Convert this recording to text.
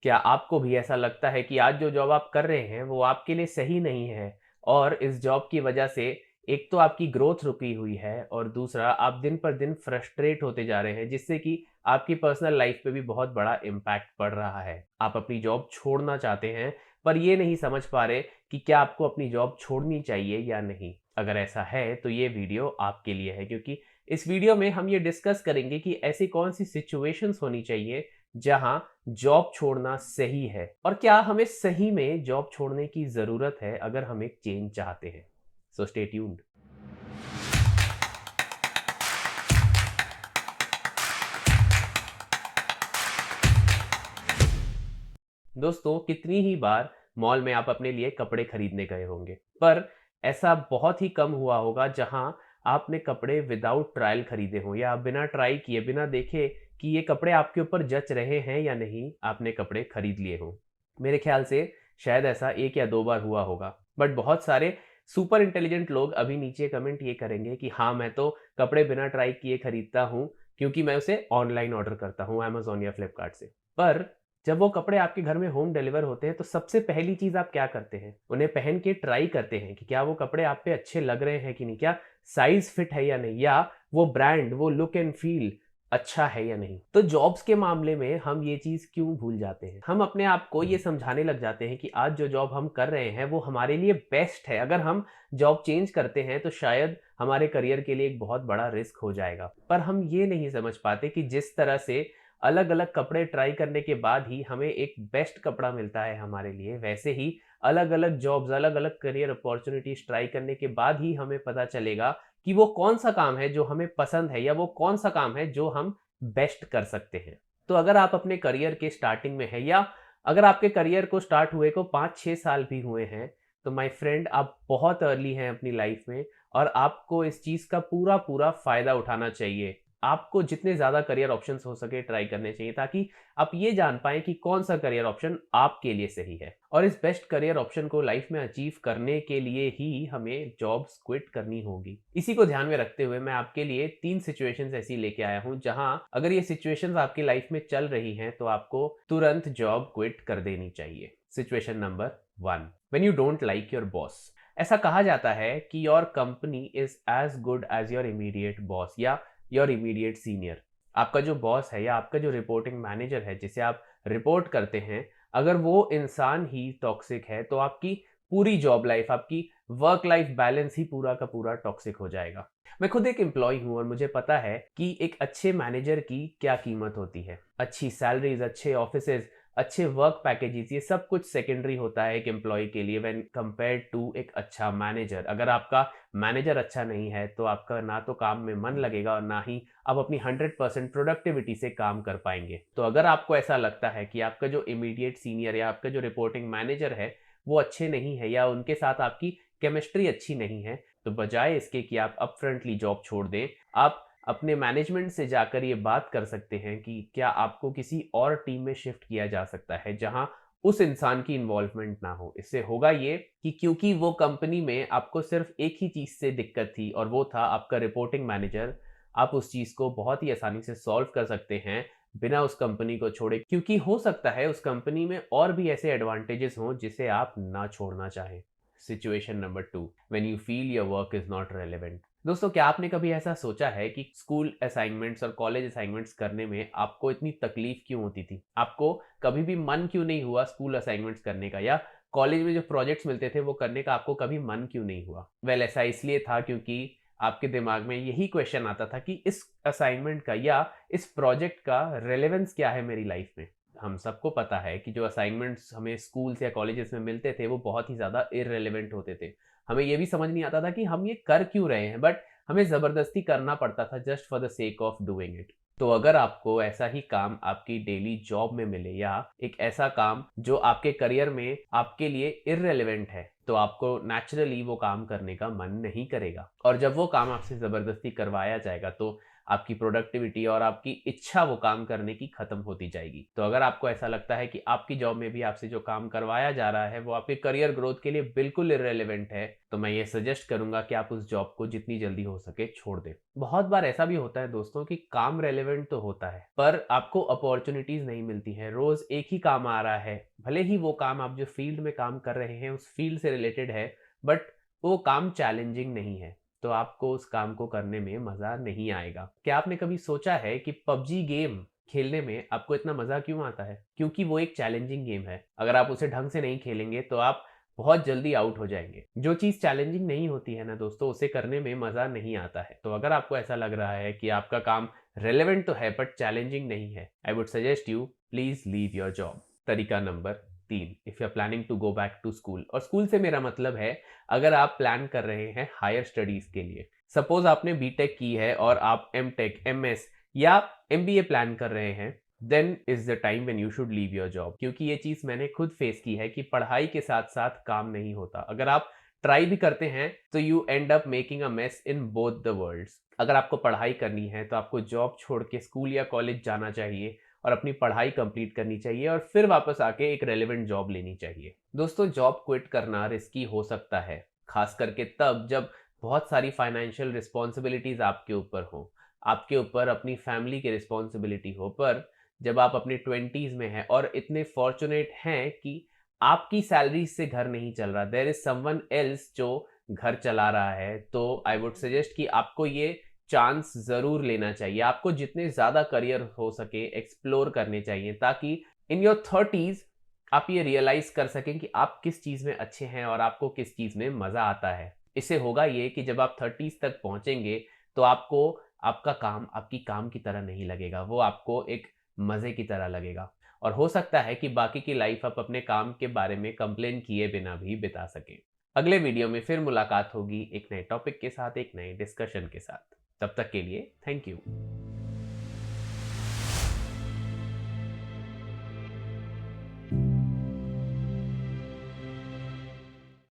क्या आपको भी ऐसा लगता है कि आज जो जॉब आप कर रहे हैं वो आपके लिए सही नहीं है और इस जॉब की वजह से एक तो आपकी ग्रोथ रुकी हुई है और दूसरा आप दिन पर दिन फ्रस्ट्रेट होते जा रहे हैं जिससे कि आपकी पर्सनल लाइफ पे भी बहुत बड़ा इम्पैक्ट पड़ रहा है। आप अपनी जॉब छोड़ना चाहते हैं पर ये नहीं समझ पा रहे कि क्या आपको अपनी जॉब छोड़नी चाहिए या नहीं। अगर ऐसा है तो ये वीडियो आपके लिए है, क्योंकि इस वीडियो में हम ये डिस्कस करेंगे कि ऐसी कौन सी सिचुएशंस होनी चाहिए जहां जॉब छोड़ना सही है और क्या हमें सही में जॉब छोड़ने की जरूरत है अगर हम एक चेंज चाहते हैं। So stay tuned. दोस्तों, कितनी ही बार मॉल में आप अपने लिए कपड़े खरीदने गए होंगे, पर ऐसा बहुत ही कम हुआ होगा जहां आपने कपड़े विदाउट ट्रायल खरीदे हों या बिना ट्राई किए, बिना देखे कि ये कपड़े आपके ऊपर जच रहे हैं या नहीं, आपने कपड़े खरीद लिए हों। मेरे ख्याल से शायद ऐसा एक या दो बार हुआ होगा, बट बहुत सारे सुपर इंटेलिजेंट लोग अभी नीचे कमेंट ये करेंगे कि हाँ, मैं तो कपड़े बिना ट्राई किए खरीदता हूँ क्योंकि मैं उसे ऑनलाइन ऑर्डर करता हूँ अमेजोन या फ्लिपकार्ट से। पर जब वो कपड़े आपके घर में होम डिलीवर होते हैं तो सबसे पहली चीज़ आप क्या करते हैं? उन्हें पहन के ट्राई करते हैं कि क्या वो कपड़े आप पे अच्छे लग रहे हैं कि नहीं? क्या साइज़ फिट है या नहीं? या वो ब्रांड, वो लुक एंड फील अच्छा है या नहीं? तो जॉब्स के मामले में हम ये चीज़ क्यों भूल जाते हैं? हम अपने आप को ये समझाने लग जाते हैं कि आज जो जॉब हम कर रहे हैं वो हमारे लिए बेस्ट है। अगर हम जॉब चेंज करते हैं तो शायद हमारे करियर के लिए एक बहुत बड़ा रिस्क हो जाएगा। पर हम ये नहीं समझ पाते कि जिस तरह से अलग-अलग कपड़े ट्राई करने के बाद ही हमें एक बेस्ट कपड़ा मिलता है हमारे लिए, वैसे ही अलग-अलग जॉब्स, अलग-अलग करियर अपॉर्च्युनिटीज़ ट्राई करने के बाद ही हमें पता चलेगा कि वो कौन-सा काम है जो हमें पसंद है या वो कौन-सा काम है जो हम बेस्ट कर सकते हैं। तो अगर आप अपने करियर के स्टार्टिंग में हैं या अगर आपके करियर को स्टार्ट हुए को 5-6 साल भी हुए हैं, तो माय फ्रेंड आप बहुत अर्ली हैं अपनी लाइफ में और आपको इस चीज़ का पूरा-पूरा फ़ायदा उठाना चाहिए। आपको जितने ज़्यादा करियर ऑप्शंस हो सके ट्राई करने चाहिए ताकि आप ये जान पाएँ कि कौन-सा करियर ऑप्शन आपके लिए सही है। और इस बेस्ट करियर ऑप्शन को लाइफ में अचीव करने के लिए ही हमें जॉब्स क्विट करनी होगी। इसी को ध्यान में रखते हुए मैं आपके लिए 3 सिचुएशंस ऐसी लेके आया हूँ जहाँ अगर ये सिचुएशंस आपकी लाइफ में चल रही हैं तो आपको तुरंत जॉब क्विट कर देनी चाहिए। Situation number 1, when you don't like your boss. ऐसा कहा जाता है कि your company is as good as your immediate boss या योर इमीडिएट सीनियर। आपका जो बॉस है या आपका जो रिपोर्टिंग मैनेजर है जिसे आप रिपोर्ट करते हैं, अगर वो इंसान ही टॉक्सिक है तो आपकी पूरी जॉब लाइफ, आपकी वर्क लाइफ बैलेंस ही पूरा का पूरा टॉक्सिक हो जाएगा। मैं खुद एक एम्प्लॉय हूं और मुझे पता है कि एक अच्छे मैनेजर की क्या कीमत होती है। अच्छी सैलरीज, अच्छे ऑफिसेज, अच्छे वर्क पैकेजेस, ये सब कुछ सेकेंडरी होता है एक एम्प्लॉय के लिए व्हेन कंपेयर्ड टू एक अच्छा मैनेजर। अगर आपका मैनेजर अच्छा नहीं है तो आपका ना तो काम में मन लगेगा और ना ही आप अपनी 100% प्रोडक्टिविटी से काम कर पाएंगे। तो अगर आपको ऐसा लगता है कि आपका जो इमीडिएट सीनियर या आपका जो रिपोर्टिंग मैनेजर है वो अच्छे नहीं है या उनके साथ आपकी केमिस्ट्री अच्छी नहीं है, तो बजाय इसके कि आप अपफ्रंटली जॉब छोड़ दें, आप अपने मैनेजमेंट से जाकर ये बात कर सकते हैं कि क्या आपको किसी और टीम में शिफ्ट किया जा सकता है जहां उस इंसान की इन्वॉल्वमेंट ना हो। इससे होगा ये कि क्योंकि वो कंपनी में आपको सिर्फ एक ही चीज़ से दिक्कत थी और वो था आपका रिपोर्टिंग मैनेजर, आप उस चीज़ को बहुत ही आसानी से सॉल्व कर सकते हैं बिना उस कंपनी को छोड़े, क्योंकि हो सकता है उस कंपनी में और भी ऐसे एडवांटेजेस हों जिसे आप ना छोड़ना चाहें। Situation number 2, when you feel your work is not relevant. दोस्तों, क्या आपने कभी ऐसा सोचा है कि स्कूल असाइनमेंट्स और कॉलेज असाइनमेंट्स करने में आपको इतनी तकलीफ क्यों होती थी? आपको कभी भी मन क्यों नहीं हुआ स्कूल असाइनमेंट्स करने का, या कॉलेज में जो प्रोजेक्ट्स मिलते थे वो करने का आपको कभी मन क्यों नहीं हुआ? वेल, ऐसा इसलिए था क्योंकि आपके दिमाग में यही क्वेश्चन आता था कि इस असाइनमेंट का या इस प्रोजेक्ट का रेलेवेंस क्या है मेरी लाइफ में। हम सबको पता है कि जो असाइनमेंट्स हमें स्कूल्स या कॉलेजेस में मिलते थे वो बहुत ही ज़्यादा इररिलेवेंट होते थे। हमें ये भी समझ नहीं आता था कि हम ये कर क्यों रहे हैं, बट हमें ज़बरदस्ती करना पड़ता था just for the sake of doing it. तो अगर आपको ऐसा ही काम आपकी डेली जॉब में मिले या एक ऐसा काम जो आपके करियर में आपके लिए इररिलेवेंट है, तो आपको नेचुरली वो काम करने का मन नहीं करेगा। और जब वो काम आपसे ज़बरदस्ती करवाया जाएगा तो आपकी प्रोडक्टिविटी और आपकी इच्छा वो काम करने की खत्म होती जाएगी। तो अगर आपको ऐसा लगता है कि आपकी जॉब में भी आपसे जो काम करवाया जा रहा है वो आपके करियर ग्रोथ के लिए बिल्कुल इररिलेवेंट है, तो मैं ये सजेस्ट करूंगा कि आप उस जॉब को जितनी जल्दी हो सके छोड़ दें। बहुत बार ऐसा भी होता है दोस्तों कि काम रेलेवेंट तो होता है पर आपको अपॉर्चुनिटीज नहीं मिलती है। रोज एक ही काम आ रहा है, भले ही वो काम आप जो फील्ड में काम कर रहे हैं उस फील्ड से रिलेटेड है, बट वो काम चैलेंजिंग नहीं है, तो आपको उस काम को करने में मजा नहीं आएगा। क्या आपने कभी सोचा है कि पबजी गेम खेलने में आपको इतना मजा क्यों आता है? क्योंकि वो एक चैलेंजिंग गेम है। अगर आप उसे ढंग से नहीं खेलेंगे तो आप बहुत जल्दी आउट हो जाएंगे। जो चीज चैलेंजिंग नहीं होती है ना दोस्तों, उसे करने में मजा नहीं आता है। तो अगर आपको ऐसा लग रहा है कि आपका काम रेलेवेंट तो है बट चैलेंजिंग नहीं है, I would suggest you please leave your job. तरीका number 3, if you are planning to go back to school, और स्कूल से मेरा मतलब है अगर आप प्लान कर रहे हैं हायर स्टडीज के लिए। सपोज आपने बीटेक की है और आप एमटेक, एमएस या एमबीए प्लान कर रहे हैं, then is the time when you should leave your job. क्योंकि ये चीज मैंने खुद फेस की है कि पढ़ाई के साथ साथ काम नहीं होता। अगर आप ट्राई भी करते हैं तो you end up making a mess in both the worlds. अगर आपको पढ़ाई करनी है तो आपको जॉब छोड़ के स्कूल या कॉलेज जाना चाहिए और अपनी पढ़ाई कंप्लीट करनी चाहिए और फिर वापस आके एक रेलेवेंट जॉब लेनी चाहिए। दोस्तों, जॉब क्विट करना रिस्की हो सकता है, खास करके तब जब बहुत सारी फाइनेंशियल रिस्पॉन्सिबिलिटीज आपके ऊपर हो, आपके ऊपर अपनी फैमिली की रिस्पॉन्सिबिलिटी हो। पर जब आप अपने 20s में हैं और इतने फॉर्चुनेट हैं कि आपकी सैलरी से घर नहीं चल रहा, देयर इज समवन एल्स जो घर चला रहा है, तो आई वुड सजेस्ट कि आपको ये चांस जरूर लेना चाहिए। आपको जितने ज्यादा करियर हो सके एक्सप्लोर करने चाहिए, ताकि इन योर 30s आप ये रियलाइज कर सकें कि आप किस चीज में अच्छे हैं और आपको किस चीज में मजा आता है। इससे होगा ये कि जब आप 30s तक पहुंचेंगे तो आपको आपका काम आपकी काम की तरह नहीं लगेगा, वो आपको एक मजे की तरह लगेगा। और हो सकता है कि बाकी की लाइफ आप अपने काम के बारे में कंप्लेन किए बिना भी बिता सकें। अगले वीडियो में फिर मुलाकात होगी एक नए टॉपिक के साथ, एक नए डिस्कशन के साथ। तब तक के लिए थैंक यू।